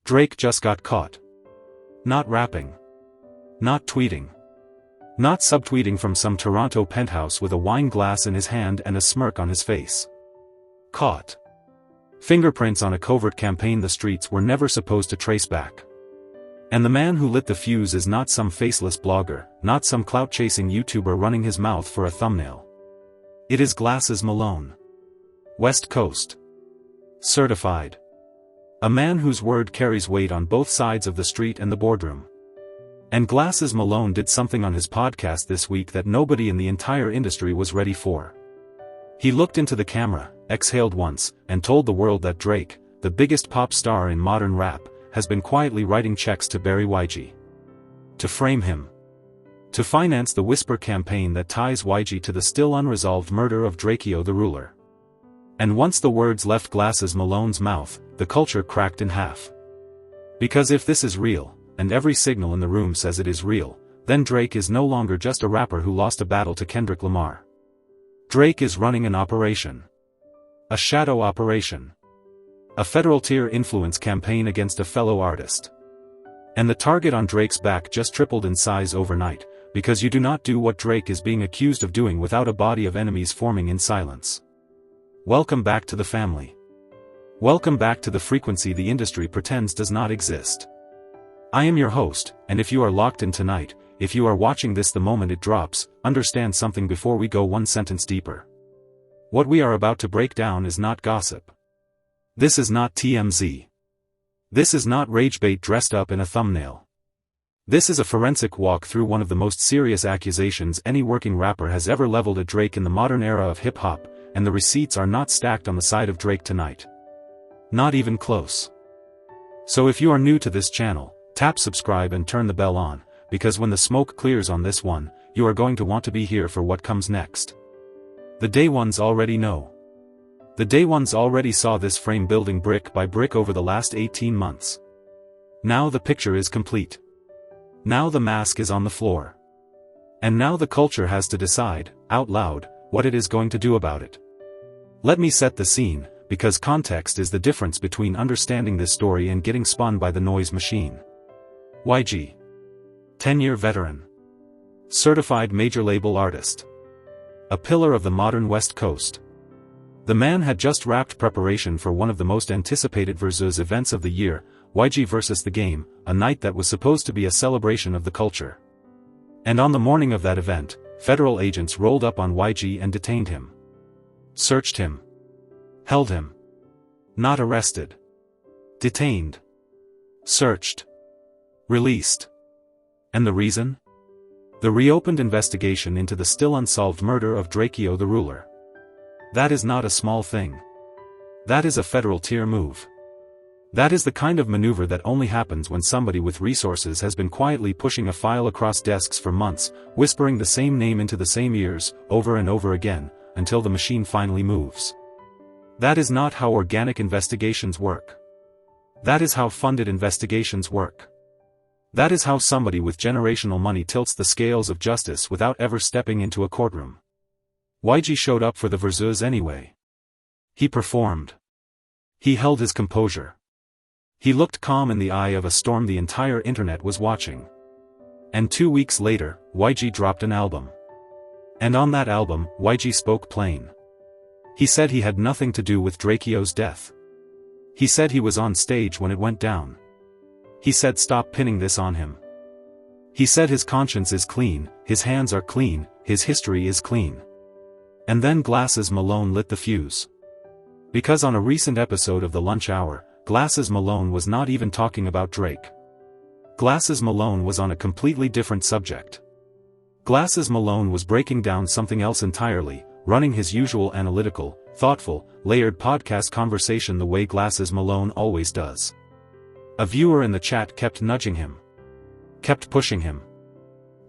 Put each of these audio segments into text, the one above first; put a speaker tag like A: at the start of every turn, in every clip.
A: Drake just got caught. Not rapping. Not tweeting. Not subtweeting from some Toronto penthouse with a wine glass in his hand and a smirk on his face. Caught. Fingerprints on a covert campaign the streets were never supposed to trace back. And the man who lit the fuse is not some faceless blogger, not some clout-chasing YouTuber running his mouth for a thumbnail. It is Glasses Malone. West Coast. Certified. A man whose word carries weight on both sides of the street and the boardroom. And Glasses Malone did something on his podcast this week that nobody in the entire industry was ready for. He looked into the camera, exhaled once, and told the world that Drake, the biggest pop star in modern rap, has been quietly writing checks to bury YG. To frame him. To finance the whisper campaign that ties YG to the still unresolved murder of Drakeo the Ruler. And once the words left Glasses Malone's mouth, the culture cracked in half. Because if this is real, and every signal in the room says it is real, then Drake is no longer just a rapper who lost a battle to Kendrick Lamar. Drake is running an operation. A shadow operation. A federal tier influence campaign against a fellow artist. And the target on Drake's back just tripled in size overnight, because you do not do what Drake is being accused of doing without a body of enemies forming in silence. Welcome back to the family. Welcome back to the frequency the industry pretends does not exist. I am your host, and if you are locked in tonight, if you are watching this the moment it drops, understand something before we go one sentence deeper. What we are about to break down is not gossip. This is not TMZ. This is not ragebait dressed up in a thumbnail. This is a forensic walk through one of the most serious accusations any working rapper has ever leveled at Drake in the modern era of hip-hop, and the receipts are not stacked on the side of Drake tonight. Not even close. So if you are new to this channel, tap subscribe and turn the bell on, because when the smoke clears on this one, you are going to want to be here for what comes next. The day ones already know. The day ones already saw this frame building brick by brick over the last 18 months. Now the picture is complete. Now the mask is on the floor. And now the culture has to decide, out loud, what it is going to do about it. Let me set the scene, because context is the difference between understanding this story and getting spun by the noise machine. YG. 10-year veteran. Certified major label artist. A pillar of the modern West Coast. The man had just wrapped preparation for one of the most anticipated versus events of the year, YG vs. The Game, a night that was supposed to be a celebration of the culture. And on the morning of that event, federal agents rolled up on YG and detained him. Searched him. Held him. Not arrested. Detained. Searched. Released. And the reason? The reopened investigation into the still unsolved murder of Drakeo the Ruler. That is not a small thing. That is a federal tier move. That is the kind of maneuver that only happens when somebody with resources has been quietly pushing a file across desks for months, whispering the same name into the same ears, over and over again, until the machine finally moves. That is not how organic investigations work. That is how funded investigations work. That is how somebody with generational money tilts the scales of justice without ever stepping into a courtroom. YG showed up for the versus anyway. He performed. He held his composure. He looked calm in the eye of a storm the entire internet was watching. And 2 weeks later, YG dropped an album. And on that album, YG spoke plain. He said he had nothing to do with Drakeo's death. He said he was on stage when it went down. He said stop pinning this on him. He said his conscience is clean, his hands are clean, his history is clean. And then Glasses Malone lit the fuse. Because on a recent episode of The Lunch Hour, Glasses Malone was not even talking about Drake. Glasses Malone was on a completely different subject. Glasses Malone was breaking down something else entirely, running his usual analytical, thoughtful, layered podcast conversation the way Glasses Malone always does. A viewer in the chat kept nudging him. Kept pushing him.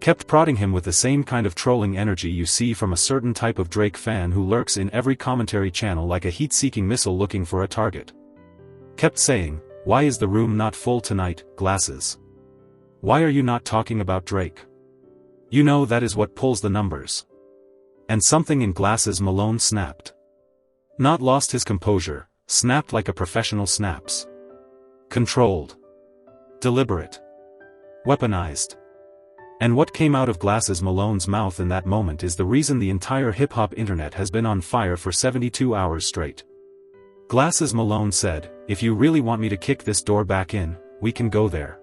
A: Kept prodding him with the same kind of trolling energy you see from a certain type of Drake fan who lurks in every commentary channel like a heat-seeking missile looking for a target. Kept saying, why is the room not full tonight, Glasses? Why are you not talking about Drake? You know that is what pulls the numbers. And something in Glasses Malone snapped. Not lost his composure, snapped like a professional snaps. Controlled. Deliberate. Weaponized. And what came out of Glasses Malone's mouth in that moment is the reason the entire hip-hop internet has been on fire for 72 hours straight. Glasses Malone said, "If you really want me to kick this door back in, we can go there.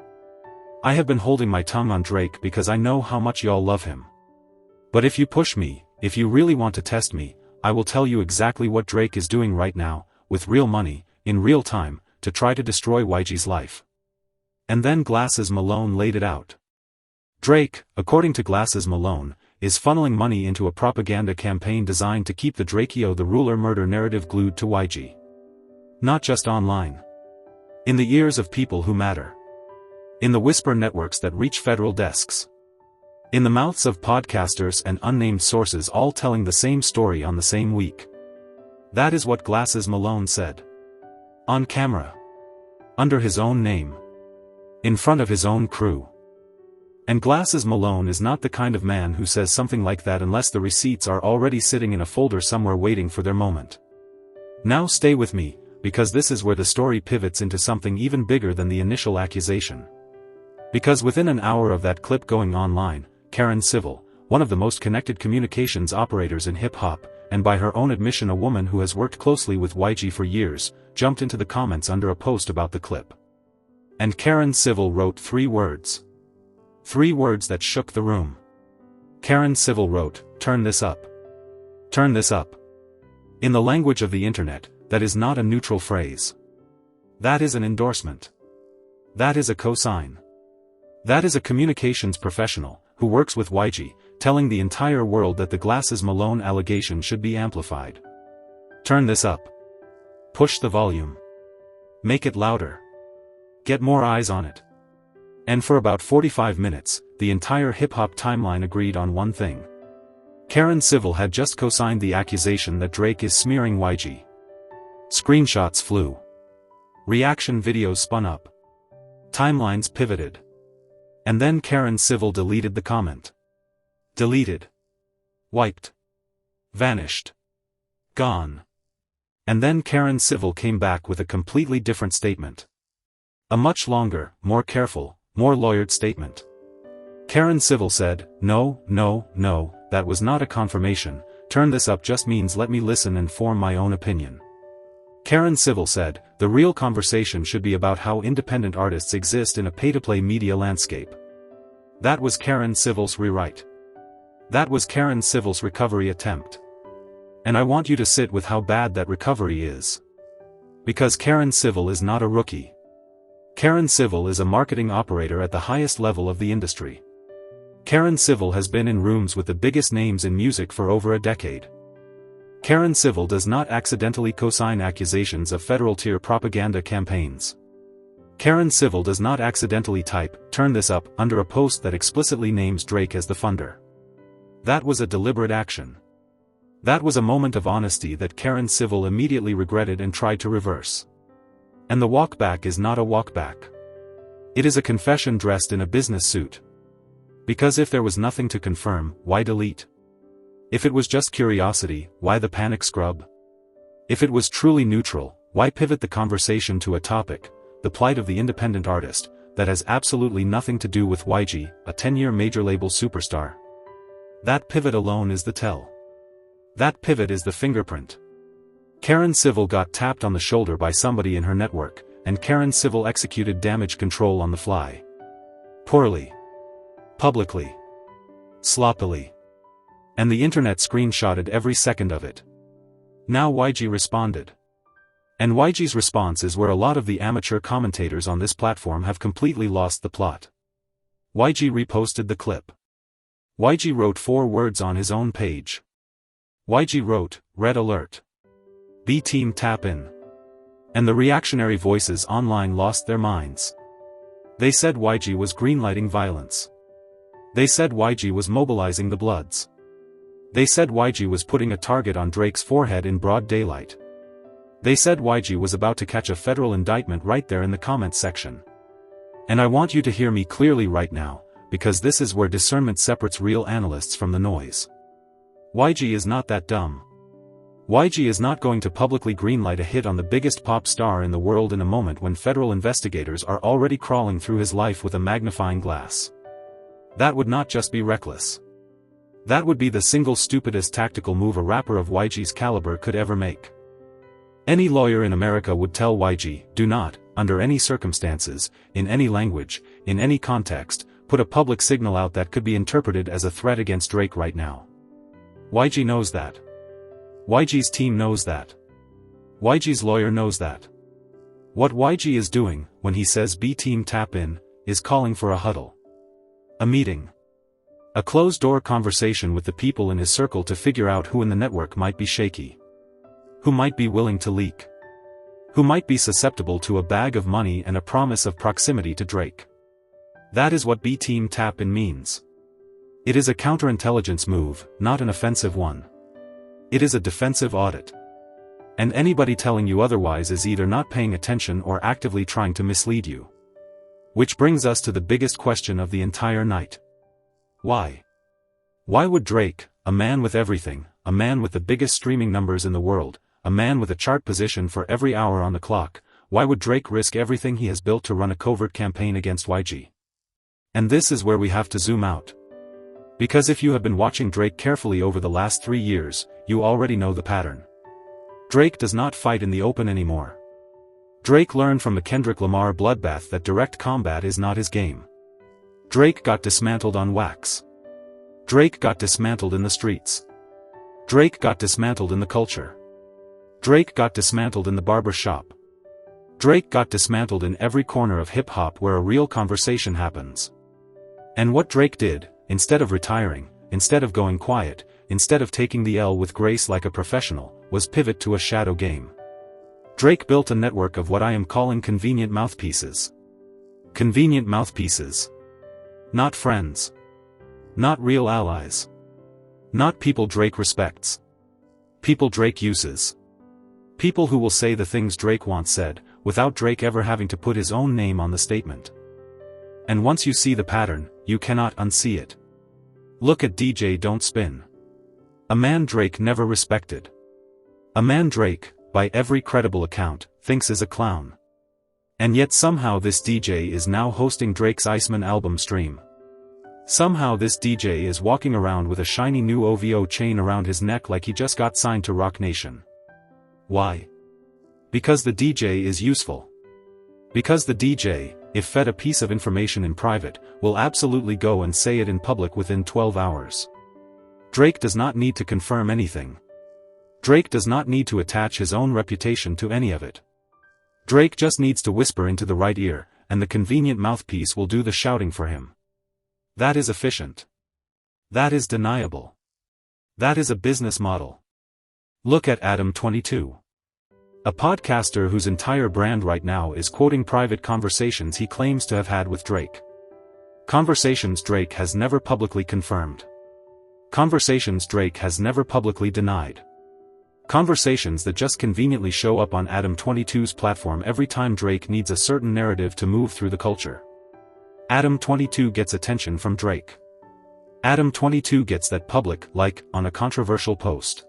A: I have been holding my tongue on Drake because I know how much y'all love him. But if you push me, if you really want to test me, I will tell you exactly what Drake is doing right now, with real money, in real time, to try to destroy YG's life." And then Glasses Malone laid it out. Drake, according to Glasses Malone, is funneling money into a propaganda campaign designed to keep the Drakeo the Ruler murder narrative glued to YG. Not just online. In the ears of people who matter. In the whisper networks that reach federal desks. In the mouths of podcasters and unnamed sources all telling the same story on the same week. That is what Glasses Malone said. On camera. Under his own name. In front of his own crew. And Glasses Malone is not the kind of man who says something like that unless the receipts are already sitting in a folder somewhere waiting for their moment. Now stay with me, because this is where the story pivots into something even bigger than the initial accusation. Because within an hour of that clip going online, Karen Civil, one of the most connected communications operators in hip-hop, and by her own admission a woman who has worked closely with YG for years, jumped into the comments under a post about the clip. And Karen Civil wrote 3 words. 3 words that shook the room. Karen Civil wrote, "Turn this up. Turn this up." In the language of the internet, that is not a neutral phrase. That is an endorsement. That is a cosign. That is a communications professional, who works with YG, telling the entire world that the Glasses Malone allegation should be amplified. Turn this up. Push the volume. Make it louder. Get more eyes on it. And for about 45 minutes, the entire hip-hop timeline agreed on one thing. Karen Civil had just co-signed the accusation that Drake is smearing YG. Screenshots flew. Reaction videos spun up. Timelines pivoted. And then Karen Civil deleted the comment. Deleted. Wiped. Vanished. Gone. And then Karen Civil came back with a completely different statement. A much longer, more careful, more lawyered statement. Karen Civil said, "No, no, no, that was not a confirmation. Turn this up just means let me listen and form my own opinion." Karen Civil said, "The real conversation should be about how independent artists exist in a pay-to-play media landscape." That was Karen Civil's rewrite. That was Karen Civil's recovery attempt. And I want you to sit with how bad that recovery is. Because Karen Civil is not a rookie. Karen Civil is a marketing operator at the highest level of the industry. Karen Civil has been in rooms with the biggest names in music for over a decade. Karen Civil does not accidentally co-sign accusations of federal-tier propaganda campaigns. Karen Civil does not accidentally type, "Turn this up," under a post that explicitly names Drake as the funder. That was a deliberate action. That was a moment of honesty that Karen Civil immediately regretted and tried to reverse. And the walk back is not a walk back. It is a confession dressed in a business suit. Because if there was nothing to confirm, why delete? If it was just curiosity, why the panic scrub? If it was truly neutral, why pivot the conversation to a topic, the plight of the independent artist, that has absolutely nothing to do with YG, a 10-year major label superstar? That pivot alone is the tell. That pivot is the fingerprint. Karen Civil got tapped on the shoulder by somebody in her network, and Karen Civil executed damage control on the fly. Poorly. Publicly. Sloppily. And the internet screenshotted every second of it. Now YG responded. And YG's response is where a lot of the amateur commentators on this platform have completely lost the plot. YG reposted the clip. YG wrote 4 words on his own page. YG wrote, "Red alert. B-team tap in." And the reactionary voices online lost their minds. They said YG was greenlighting violence. They said YG was mobilizing the Bloods. They said YG was putting a target on Drake's forehead in broad daylight. They said YG was about to catch a federal indictment right there in the comments section. And I want you to hear me clearly right now, because this is where discernment separates real analysts from the noise. YG is not that dumb. YG is not going to publicly greenlight a hit on the biggest pop star in the world in a moment when federal investigators are already crawling through his life with a magnifying glass. That would not just be reckless. That would be the single stupidest tactical move a rapper of YG's caliber could ever make. Any lawyer in America would tell YG, do not, under any circumstances, in any language, in any context, put a public signal out that could be interpreted as a threat against Drake right now. YG knows that. YG's team knows that. YG's lawyer knows that. What YG is doing, when he says B-Team tap in, is calling for a huddle. A meeting. A closed-door conversation with the people in his circle to figure out who in the network might be shaky. Who might be willing to leak. Who might be susceptible to a bag of money and a promise of proximity to Drake. That is what B-Team tap in means. It is a counterintelligence move, not an offensive one. It is a defensive audit. And anybody telling you otherwise is either not paying attention or actively trying to mislead you. Which brings us to the biggest question of the entire night. Why? Why would Drake, a man with everything, a man with the biggest streaming numbers in the world, a man with a chart position for every hour on the clock, why would Drake risk everything he has built to run a covert campaign against YG? And this is where we have to zoom out. Because if you have been watching Drake carefully over the last 3 years, you already know the pattern. Drake does not fight in the open anymore. Drake learned from the Kendrick Lamar bloodbath that direct combat is not his game. Drake got dismantled on wax. Drake got dismantled in the streets. Drake got dismantled in the culture. Drake got dismantled in the barber shop. Drake got dismantled in every corner of hip-hop where a real conversation happens. And what Drake did, instead of retiring, instead of going quiet, instead of taking the L with grace like a professional, was pivot to a shadow game. Drake built a network of what I am calling convenient mouthpieces. Convenient mouthpieces. Not friends. Not real allies. Not people Drake respects. People Drake uses. People who will say the things Drake once said, without Drake ever having to put his own name on the statement. And once you see the pattern, you cannot unsee it. Look at DJ Don't Spin. A man Drake never respected. A man Drake, by every credible account, thinks is a clown. And yet somehow this DJ is now hosting Drake's Iceman album stream. Somehow this DJ is walking around with a shiny new OVO chain around his neck like he just got signed to Roc Nation. Why? Because the DJ is useful. Because the DJ, if fed a piece of information in private, will absolutely go and say it in public within 12 hours. Drake does not need to confirm anything. Drake does not need to attach his own reputation to any of it. Drake just needs to whisper into the right ear, and the convenient mouthpiece will do the shouting for him. That is efficient. That is deniable. That is a business model. Look at Adam 22. A podcaster whose entire brand right now is quoting private conversations he claims to have had with Drake. Conversations Drake has never publicly confirmed. Conversations Drake has never publicly denied. Conversations that just conveniently show up on Adam 22's platform every time Drake needs a certain narrative to move through the culture. Adam 22 gets attention from Drake. Adam 22 gets that public like on a controversial post.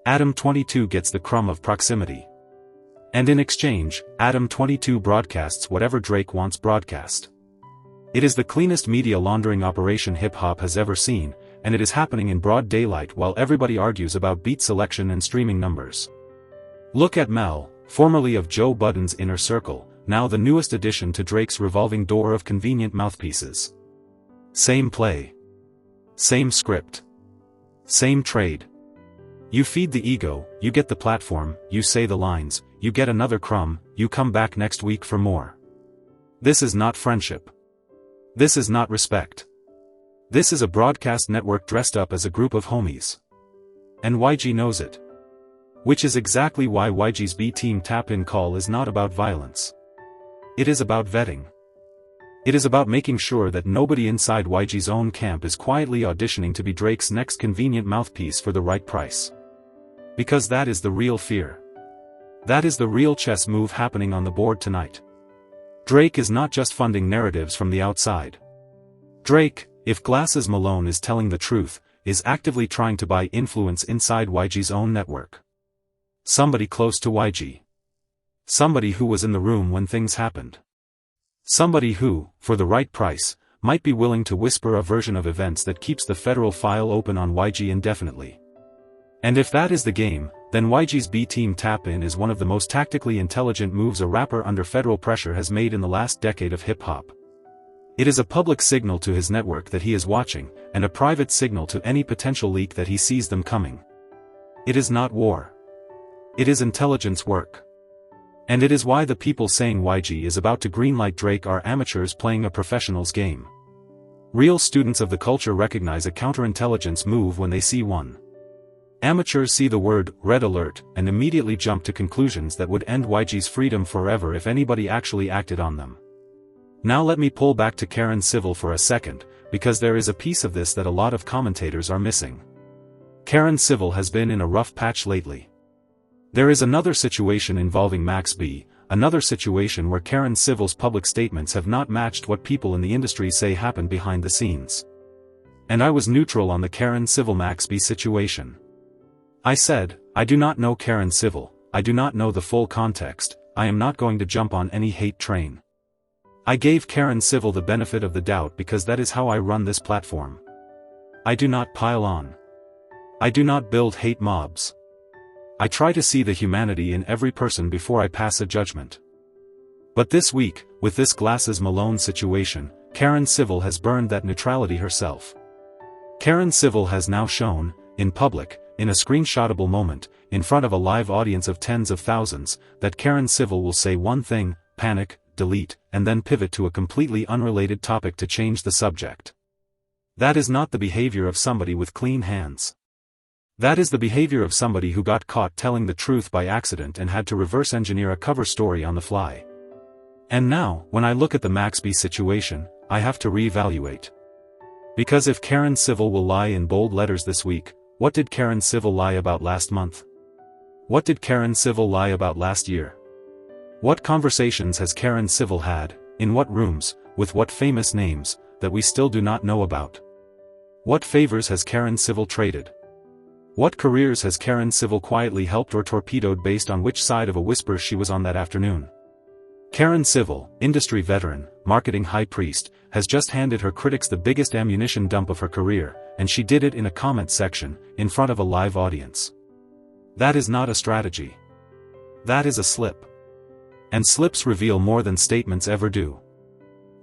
A: Adam 22 gets the crumb of proximity. And in exchange, Adam 22 broadcasts whatever Drake wants broadcast. It is the cleanest media laundering operation hip-hop has ever seen, and it is happening in broad daylight while everybody argues about beat selection and streaming numbers. Look at Mel, formerly of Joe Budden's inner circle, now the newest addition to Drake's revolving door of convenient mouthpieces. Same play. Same script. Same trade. You feed the ego, you get the platform, you say the lines, you get another crumb, you come back next week for more. This is not friendship. This is not respect. This is a broadcast network dressed up as a group of homies. And YG knows it. Which is exactly why YG's B-Team tap-in call is not about violence. It is about vetting. It is about making sure that nobody inside YG's own camp is quietly auditioning to be Drake's next convenient mouthpiece for the right price. Because that is the real fear. That is the real chess move happening on the board tonight. Drake is not just funding narratives from the outside. Drake, if Glasses Malone is telling the truth, is actively trying to buy influence inside YG's own network. Somebody close to YG. Somebody who was in the room when things happened. Somebody who, for the right price, might be willing to whisper a version of events that keeps the federal file open on YG indefinitely. And if that is the game, then YG's B-Team tap-in is one of the most tactically intelligent moves a rapper under federal pressure has made in the last decade of hip-hop. It is a public signal to his network that he is watching, and a private signal to any potential leak that he sees them coming. It is not war. It is intelligence work. And it is why the people saying YG is about to greenlight Drake are amateurs playing a professional's game. Real students of the culture recognize a counterintelligence move when they see one. Amateurs see the word "red alert" and immediately jump to conclusions that would end YG's freedom forever if anybody actually acted on them. Now let me pull back to Karen Civil for a second, because there is a piece of this that a lot of commentators are missing. Karen Civil has been in a rough patch lately. There is another situation involving Max B, another situation where Karen Civil's public statements have not matched what people in the industry say happened behind the scenes. And I was neutral on the Karen Civil Max B situation. I said, I do not know Karen Civil, I do not know the full context, I am not going to jump on any hate train. I gave Karen Civil the benefit of the doubt because that is how I run this platform. I do not pile on. I do not build hate mobs. I try to see the humanity in every person before I pass a judgment. But this week, with this Glasses Malone situation, Karen Civil has burned that neutrality herself. Karen Civil has now shown, in public, in a screenshotable moment, in front of a live audience of tens of thousands, that Karen Civil will say one thing, panic, delete, and then pivot to a completely unrelated topic to change the subject. That is not the behavior of somebody with clean hands. That is the behavior of somebody who got caught telling the truth by accident and had to reverse engineer a cover story on the fly. And now, when I look at the Max B situation, I have to reevaluate. Because if Karen Civil will lie in bold letters this week, what did Karen Civil lie about last month? What did Karen Civil lie about last year? What conversations has Karen Civil had, in what rooms, with what famous names, that we still do not know about? What favors has Karen Civil traded? What careers has Karen Civil quietly helped or torpedoed based on which side of a whisper she was on that afternoon? Karen Civil, industry veteran, marketing high priest, has just handed her critics the biggest ammunition dump of her career, and she did it in a comment section, in front of a live audience. That is not a strategy. That is a slip. And slips reveal more than statements ever do.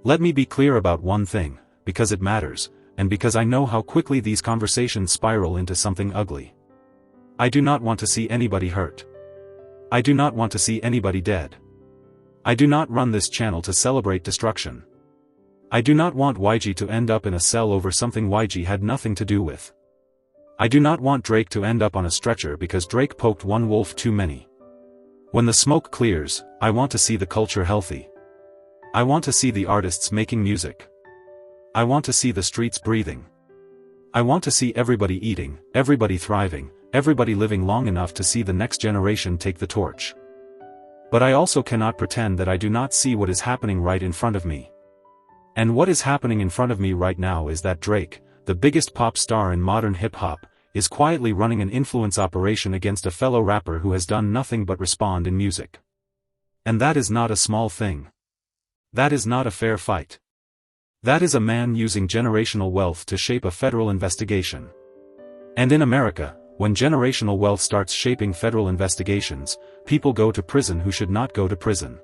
A: Let me be clear about one thing, because it matters, and because I know how quickly these conversations spiral into something ugly. I do not want to see anybody hurt. I do not want to see anybody dead. I do not run this channel to celebrate destruction. I do not want YG to end up in a cell over something YG had nothing to do with. I do not want Drake to end up on a stretcher because Drake poked one wolf too many. When the smoke clears, I want to see the culture healthy. I want to see the artists making music. I want to see the streets breathing. I want to see everybody eating, everybody thriving, everybody living long enough to see the next generation take the torch. But I also cannot pretend that I do not see what is happening right in front of me. And what is happening in front of me right now is that Drake, the biggest pop star in modern hip-hop, is quietly running an influence operation against a fellow rapper who has done nothing but respond in music. And that is not a small thing. That is not a fair fight. That is a man using generational wealth to shape a federal investigation. And in America, when generational wealth starts shaping federal investigations, people go to prison who should not go to prison.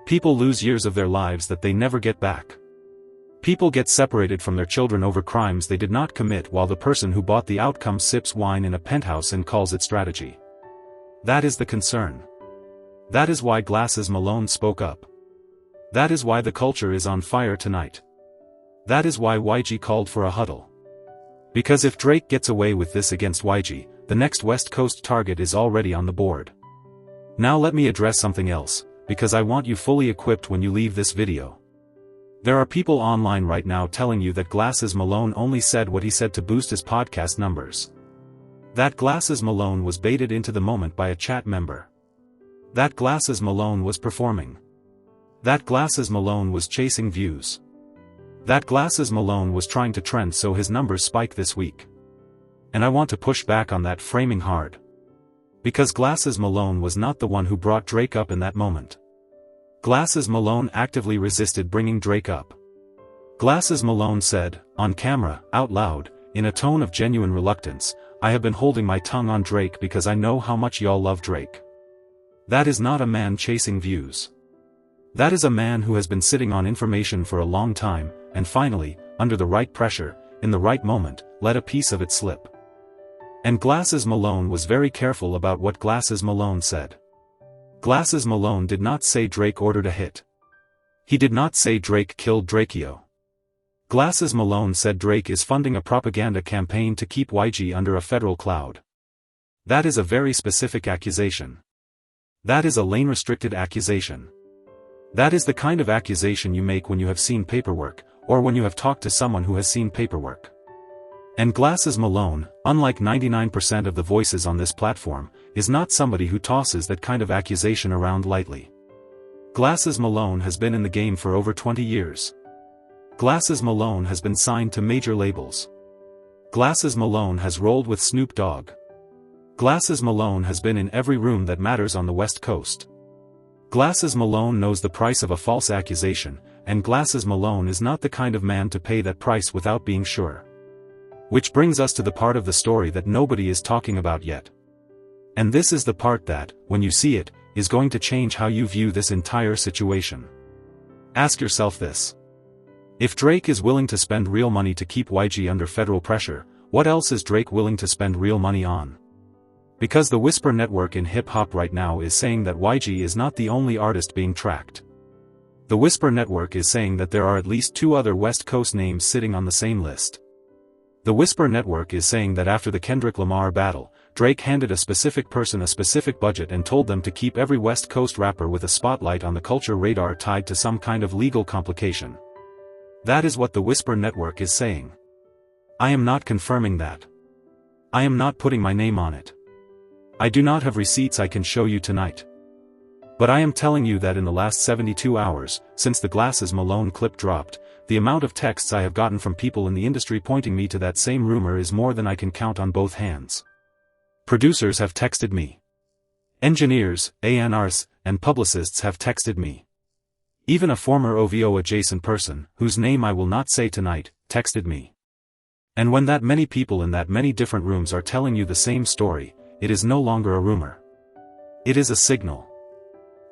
A: People lose years of their lives that they never get back. People get separated from their children over crimes they did not commit while the person who bought the outcome sips wine in a penthouse and calls it strategy. That is the concern. That is why Glasses Malone spoke up. That is why the culture is on fire tonight. That is why YG called for a huddle. Because if Drake gets away with this against YG, the next West Coast target is already on the board. Now let me address something else, because I want you fully equipped when you leave this video. There are people online right now telling you that Glasses Malone only said what he said to boost his podcast numbers. That Glasses Malone was baited into the moment by a chat member. That Glasses Malone was performing. That Glasses Malone was chasing views. That Glasses Malone was trying to trend so his numbers spike this week. And I want to push back on that framing hard. Because Glasses Malone was not the one who brought Drake up in that moment. Glasses Malone actively resisted bringing Drake up. Glasses Malone said, on camera, out loud, in a tone of genuine reluctance, I have been holding my tongue on Drake because I know how much y'all love Drake. That is not a man chasing views. That is a man who has been sitting on information for a long time, and finally, under the right pressure, in the right moment, let a piece of it slip. And Glasses Malone was very careful about what Glasses Malone said. Glasses Malone did not say Drake ordered a hit. He did not say Drake killed Drakeo. Glasses Malone said Drake is funding a propaganda campaign to keep YG under a federal cloud. That is a very specific accusation. That is a lane-restricted accusation. That is the kind of accusation you make when you have seen paperwork, or when you have talked to someone who has seen paperwork. And Glasses Malone, unlike 99% of the voices on this platform, is not somebody who tosses that kind of accusation around lightly. Glasses Malone has been in the game for over 20 years. Glasses Malone has been signed to major labels. Glasses Malone has rolled with Snoop Dogg. Glasses Malone has been in every room that matters on the West Coast. Glasses Malone knows the price of a false accusation, and Glasses Malone is not the kind of man to pay that price without being sure. Which brings us to the part of the story that nobody is talking about yet. And this is the part that, when you see it, is going to change how you view this entire situation. Ask yourself this. If Drake is willing to spend real money to keep YG under federal pressure, what else is Drake willing to spend real money on? Because the Whisper Network in hip-hop right now is saying that YG is not the only artist being tracked. The Whisper Network is saying that there are at least 2 other West Coast names sitting on the same list. The Whisper Network is saying that after the Kendrick Lamar battle, Drake handed a specific person a specific budget and told them to keep every West Coast rapper with a spotlight on the culture radar tied to some kind of legal complication. That is what the Whisper Network is saying. I am not confirming that. I am not putting my name on it. I do not have receipts I can show you tonight. But I am telling you that in the last 72 hours, since the Glasses Malone clip dropped, the amount of texts I have gotten from people in the industry pointing me to that same rumor is more than I can count on both hands. Producers have texted me. Engineers, A&Rs, and publicists have texted me. Even a former OVO adjacent person, whose name I will not say tonight, texted me. And when that many people in that many different rooms are telling you the same story, it is no longer a rumor. It is a signal.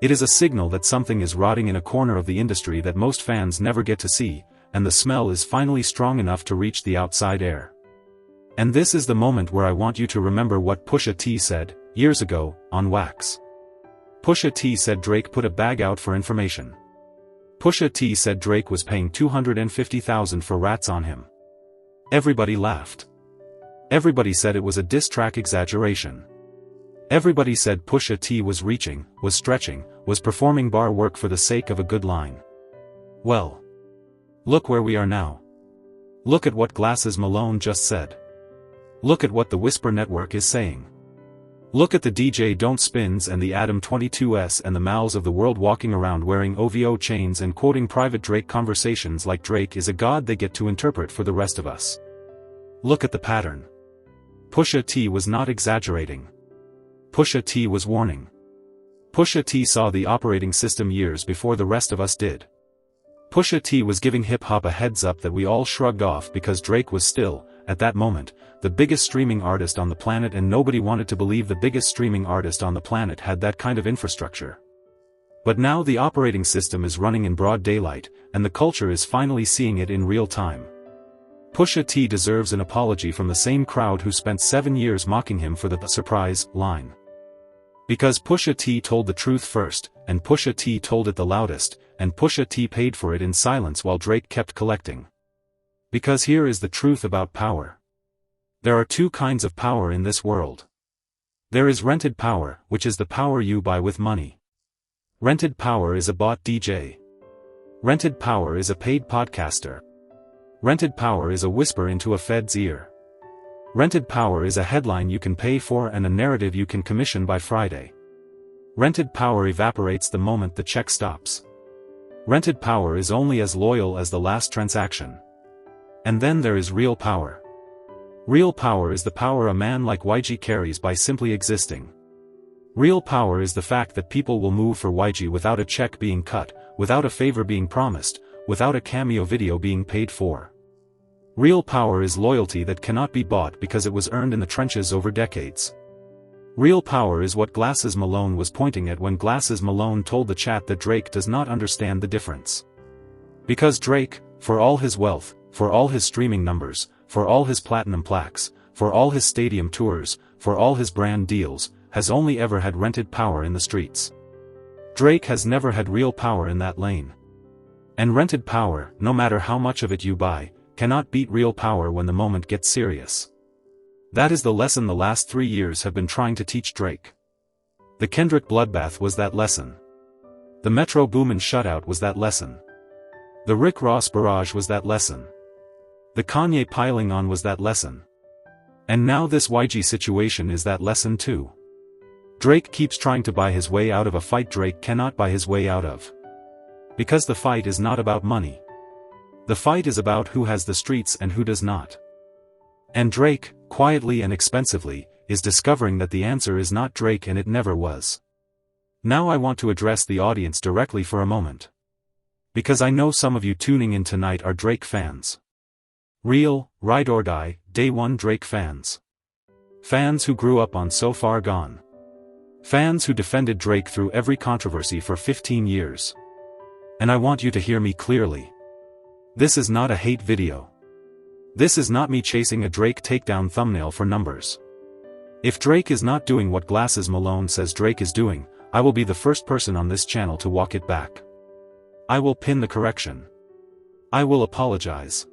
A: It is a signal that something is rotting in a corner of the industry that most fans never get to see, and the smell is finally strong enough to reach the outside air. And this is the moment where I want you to remember what Pusha T said, years ago, on Wax. Pusha T said Drake put a bag out for information. Pusha T said Drake was paying $250,000 for rats on him. Everybody laughed. Everybody said it was a diss track exaggeration. Everybody said Pusha T was reaching, was stretching, was performing bar work for the sake of a good line. Well. Look where we are now. Look at what Glasses Malone just said. Look at what the Whisper Network is saying. Look at the DJ Don't Spins and the Adam 22s and the mouths of the world walking around wearing OVO chains and quoting private Drake conversations like Drake is a god they get to interpret for the rest of us. Look at the pattern. Pusha T was not exaggerating. Pusha T was warning. Pusha T saw the operating system years before the rest of us did. Pusha T was giving hip-hop a heads up that we all shrugged off because Drake was still, at that moment, the biggest streaming artist on the planet, and nobody wanted to believe the biggest streaming artist on the planet had that kind of infrastructure. But now the operating system is running in broad daylight, and the culture is finally seeing it in real time. Pusha T deserves an apology from the same crowd who spent 7 years mocking him for the surprise line. Because Pusha T told the truth first, and Pusha T told it the loudest, and Pusha T paid for it in silence while Drake kept collecting. Because here is the truth about power. There are 2 kinds of power in this world. There is rented power, which is the power you buy with money. Rented power is a bought DJ. Rented power is a paid podcaster. Rented power is a whisper into a Fed's ear. Rented power is a headline you can pay for and a narrative you can commission by Friday. Rented power evaporates the moment the check stops. Rented power is only as loyal as the last transaction. And then there is real power. Real power is the power a man like YG carries by simply existing. Real power is the fact that people will move for YG without a check being cut, without a favor being promised, without a cameo video being paid for. Real power is loyalty that cannot be bought because it was earned in the trenches over decades. Real power is what Glasses Malone was pointing at when Glasses Malone told the chat that Drake does not understand the difference. Because Drake, for all his wealth, for all his streaming numbers, for all his platinum plaques, for all his stadium tours, for all his brand deals, has only ever had rented power in the streets. Drake has never had real power in that lane. And rented power, no matter how much of it you buy, cannot beat real power when the moment gets serious. That is the lesson the last 3 years have been trying to teach Drake. The Kendrick bloodbath was that lesson. The Metro Boomin shutout was that lesson. The Rick Ross barrage was that lesson. The Kanye piling on was that lesson. And now this YG situation is that lesson too. Drake keeps trying to buy his way out of a fight Drake cannot buy his way out of. Because the fight is not about money. The fight is about who has the streets and who does not. And Drake, quietly and expensively, is discovering that the answer is not Drake and it never was. Now I want to address the audience directly for a moment. Because I know some of you tuning in tonight are Drake fans. Real, ride or die, day one Drake fans. Fans who grew up on So Far Gone. Fans who defended Drake through every controversy for 15 years. And I want you to hear me clearly. This is not a hate video. This is not me chasing a Drake takedown thumbnail for numbers. If Drake is not doing what Glasses Malone says Drake is doing, I will be the first person on this channel to walk it back. I will pin the correction. I will apologize.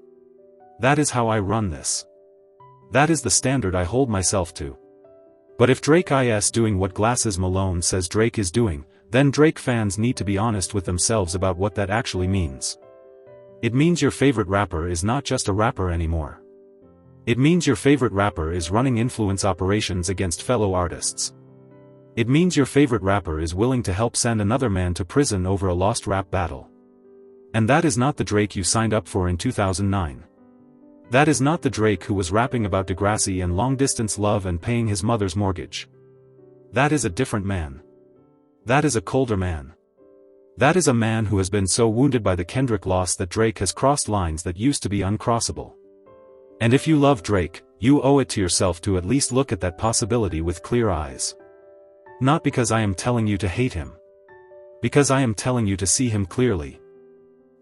A: That is how I run this. That is the standard I hold myself to. But if Drake is doing what Glasses Malone says Drake is doing, then Drake fans need to be honest with themselves about what that actually means. It means your favorite rapper is not just a rapper anymore. It means your favorite rapper is running influence operations against fellow artists. It means your favorite rapper is willing to help send another man to prison over a lost rap battle. And that is not the Drake you signed up for in 2009. That is not the Drake who was rapping about Degrassi and long-distance love and paying his mother's mortgage. That is a different man. That is a colder man. That is a man who has been so wounded by the Kendrick loss that Drake has crossed lines that used to be uncrossable. And if you love Drake, you owe it to yourself to at least look at that possibility with clear eyes. Not because I am telling you to hate him. Because I am telling you to see him clearly.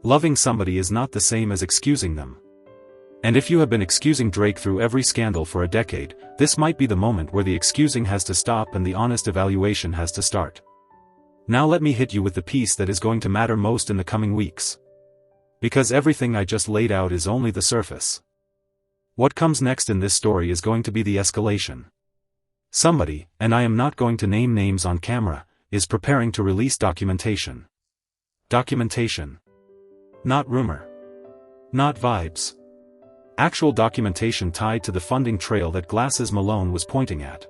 A: Loving somebody is not the same as excusing them. And if you have been excusing Drake through every scandal for a decade, this might be the moment where the excusing has to stop and the honest evaluation has to start. Now let me hit you with the piece that is going to matter most in the coming weeks. Because everything I just laid out is only the surface. What comes next in this story is going to be the escalation. Somebody, and I am not going to name names on camera, is preparing to release documentation. Documentation. Not rumor. Not vibes. Actual documentation tied to the funding trail that Glasses Malone was pointing at.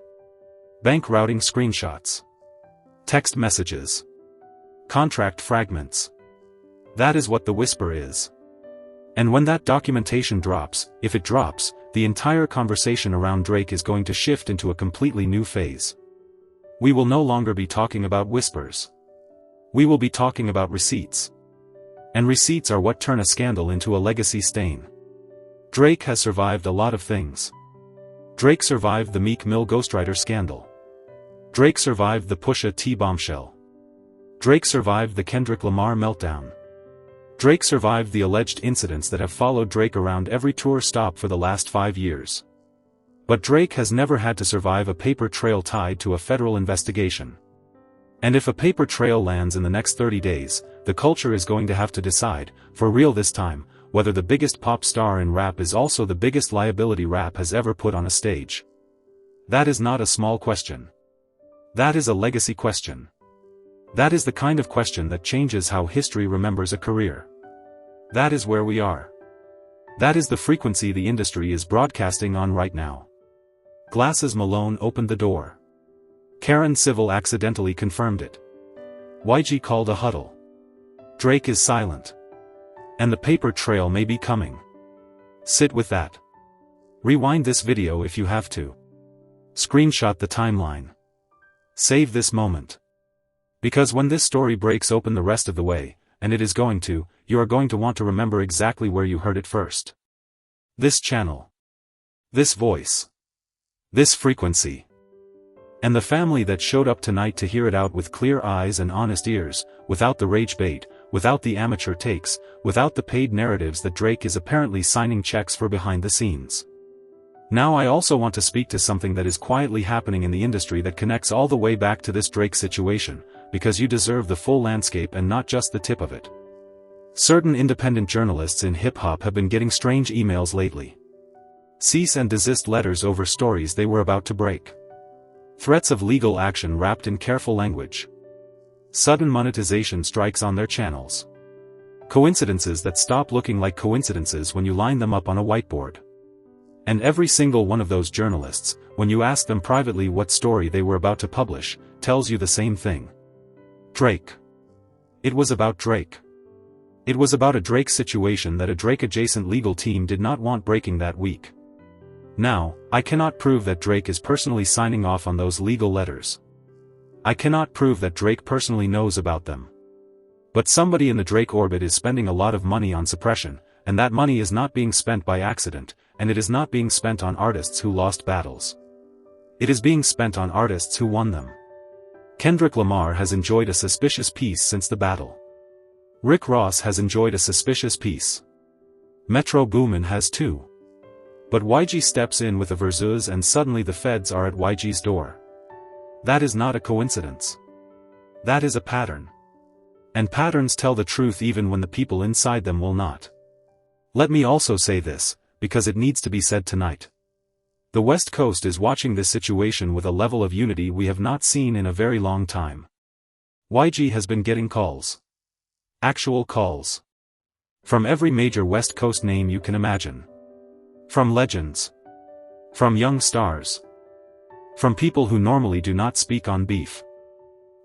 A: Bank routing screenshots. Text messages. Contract fragments. That is what the whisper is. And when that documentation drops, if it drops, the entire conversation around Drake is going to shift into a completely new phase. We will no longer be talking about whispers. We will be talking about receipts. And receipts are what turn a scandal into a legacy stain. Drake has survived a lot of things. Drake survived the Meek Mill ghostwriter scandal. Drake survived the Pusha T bombshell. Drake survived the Kendrick Lamar meltdown. Drake survived the alleged incidents that have followed Drake around every tour stop for the last 5 years. But Drake has never had to survive a paper trail tied to a federal investigation. And if a paper trail lands in the next 30 days, the culture is going to have to decide, for real this time, whether the biggest pop star in rap is also the biggest liability rap has ever put on a stage. That is not a small question. That is a legacy question. That is the kind of question that changes how history remembers a career. That is where we are. That is the frequency the industry is broadcasting on right now. Glasses Malone opened the door. Karen Civil accidentally confirmed it. YG called a huddle. Drake is silent. And the paper trail may be coming. Sit with that. Rewind this video if you have to. Screenshot the timeline. Save this moment. Because when this story breaks open the rest of the way, and it is going to, you are going to want to remember exactly where you heard it first. This channel. This voice. This frequency. And the family that showed up tonight to hear it out with clear eyes and honest ears, without the rage bait, without the amateur takes, without the paid narratives that Drake is apparently signing checks for behind the scenes. Now I also want to speak to something that is quietly happening in the industry that connects all the way back to this Drake situation, because you deserve the full landscape and not just the tip of it. Certain independent journalists in hip-hop have been getting strange emails lately. Cease and desist letters over stories they were about to break. Threats of legal action wrapped in careful language. Sudden monetization strikes on their channels. Coincidences that stop looking like coincidences when you line them up on a whiteboard. And every single one of those journalists, when you ask them privately what story they were about to publish, tells you the same thing. Drake. It was about Drake. It was about a Drake situation that a Drake-adjacent legal team did not want breaking that week. Now, I cannot prove that Drake is personally signing off on those legal letters. I cannot prove that Drake personally knows about them. But somebody in the Drake orbit is spending a lot of money on suppression, and that money is not being spent by accident, and it is not being spent on artists who lost battles. It is being spent on artists who won them. Kendrick Lamar has enjoyed a suspicious peace since the battle. Rick Ross has enjoyed a suspicious peace. Metro Boomin has too. But YG steps in with a versus and suddenly the feds are at YG's door. That is not a coincidence. That is a pattern. And patterns tell the truth even when the people inside them will not. Let me also say this, because it needs to be said tonight. The West Coast is watching this situation with a level of unity we have not seen in a very long time. YG has been getting calls. Actual calls. From every major West Coast name you can imagine. From legends. From young stars. From people who normally do not speak on beef.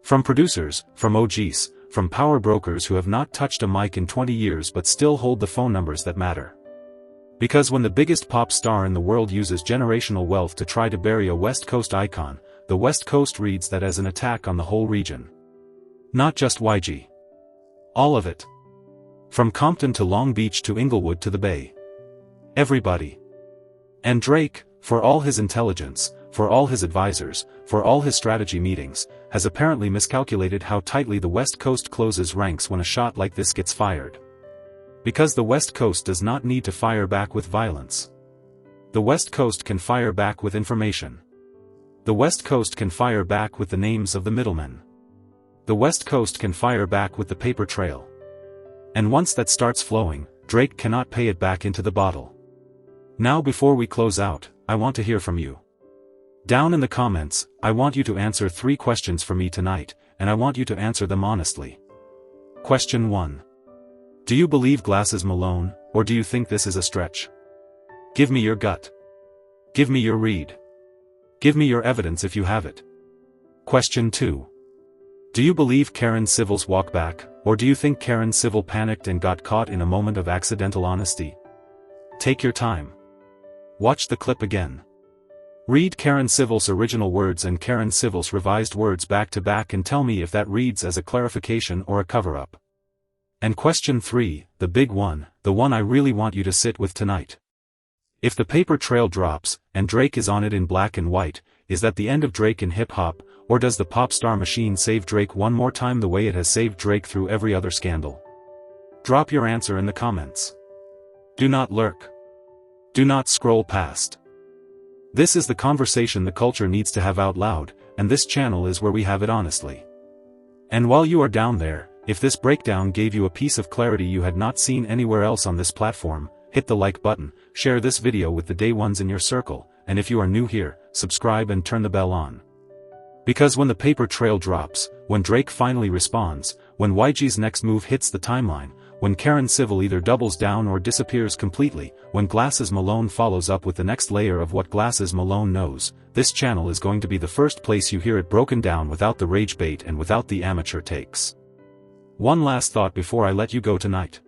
A: From producers, from OGs, from power brokers who have not touched a mic in 20 years but still hold the phone numbers that matter. Because when the biggest pop star in the world uses generational wealth to try to bury a West Coast icon, the West Coast reads that as an attack on the whole region. Not just YG. All of it. From Compton to Long Beach to Inglewood to the Bay. Everybody. And Drake, for all his intelligence, for all his advisors, for all his strategy meetings, has apparently miscalculated how tightly the West Coast closes ranks when a shot like this gets fired. Because the West Coast does not need to fire back with violence. The West Coast can fire back with information. The West Coast can fire back with the names of the middlemen. The West Coast can fire back with the paper trail. And once that starts flowing, Drake cannot pay it back into the bottle. Now before we close out, I want to hear from you. Down in the comments, I want you to answer 3 questions for me tonight, and I want you to answer them honestly. Question 1. Do you believe Glasses Malone, or do you think this is a stretch? Give me your gut. Give me your read. Give me your evidence if you have it. Question 2. Do you believe Karen Civil's walk back, or do you think Karen Civil panicked and got caught in a moment of accidental honesty? Take your time. Watch the clip again. Read Karen Civil's original words and Karen Civil's revised words back to back and tell me if that reads as a clarification or a cover-up. And question 3, the big one, the one I really want you to sit with tonight. If the paper trail drops, and Drake is on it in black and white, is that the end of Drake in hip-hop, or does the pop star machine save Drake one more time the way it has saved Drake through every other scandal? Drop your answer in the comments. Do not lurk. Do not scroll past. This is the conversation the culture needs to have out loud, and this channel is where we have it honestly. And while you are down there, if this breakdown gave you a piece of clarity you had not seen anywhere else on this platform, hit the like button, share this video with the day ones in your circle, and if you are new here, subscribe and turn the bell on. Because when the paper trail drops, when Drake finally responds, when YG's next move hits the timeline, when Karen Civil either doubles down or disappears completely, when Glasses Malone follows up with the next layer of what Glasses Malone knows, this channel is going to be the first place you hear it broken down without the rage bait and without the amateur takes. One last thought before I let you go tonight.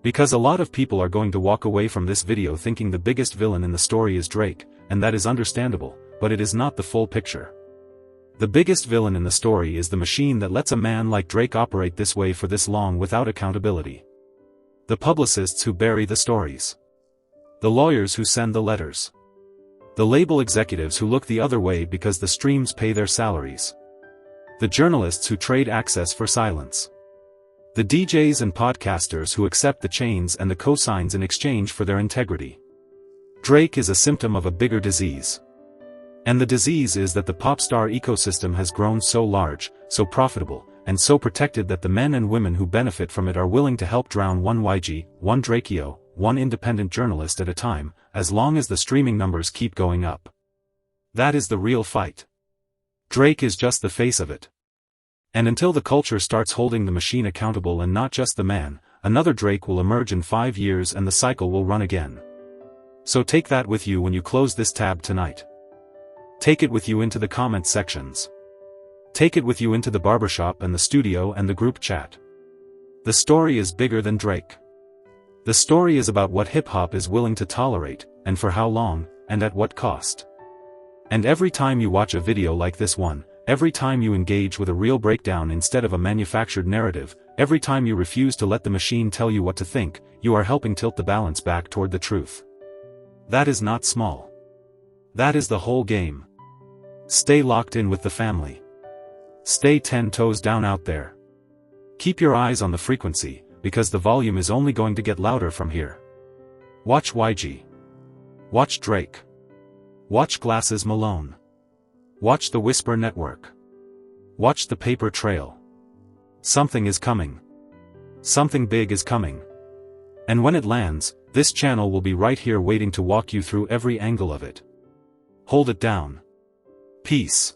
A: Because a lot of people are going to walk away from this video thinking the biggest villain in the story is Drake, and that is understandable, but it is not the full picture. The biggest villain in the story is the machine that lets a man like Drake operate this way for this long without accountability. The publicists who bury the stories. The lawyers who send the letters. The label executives who look the other way because the streams pay their salaries. The journalists who trade access for silence. The DJs and podcasters who accept the chains and the cosigns in exchange for their integrity. Drake is a symptom of a bigger disease. And the disease is that the pop star ecosystem has grown so large, so profitable, and so protected that the men and women who benefit from it are willing to help drown one YG, one Drakeo, one independent journalist at a time, as long as the streaming numbers keep going up. That is the real fight. Drake is just the face of it. And until the culture starts holding the machine accountable and not just the man, another Drake will emerge in 5 years and the cycle will run again. So take that with you when you close this tab tonight. Take it with you into the comment sections. Take it with you into the barbershop and the studio and the group chat. The story is bigger than Drake. The story is about what hip-hop is willing to tolerate, and for how long, and at what cost. And every time you watch a video like this one, every time you engage with a real breakdown instead of a manufactured narrative, every time you refuse to let the machine tell you what to think, you are helping tilt the balance back toward the truth. That is not small. That is the whole game. Stay locked in with the family. Stay 10 toes down out there. Keep your eyes on the frequency, because the volume is only going to get louder from here. Watch YG. Watch Drake. Watch Glasses Malone. Watch the Whisper Network. Watch the paper trail. Something is coming. Something big is coming. And when it lands, this channel will be right here waiting to walk you through every angle of it. Hold it down. Peace.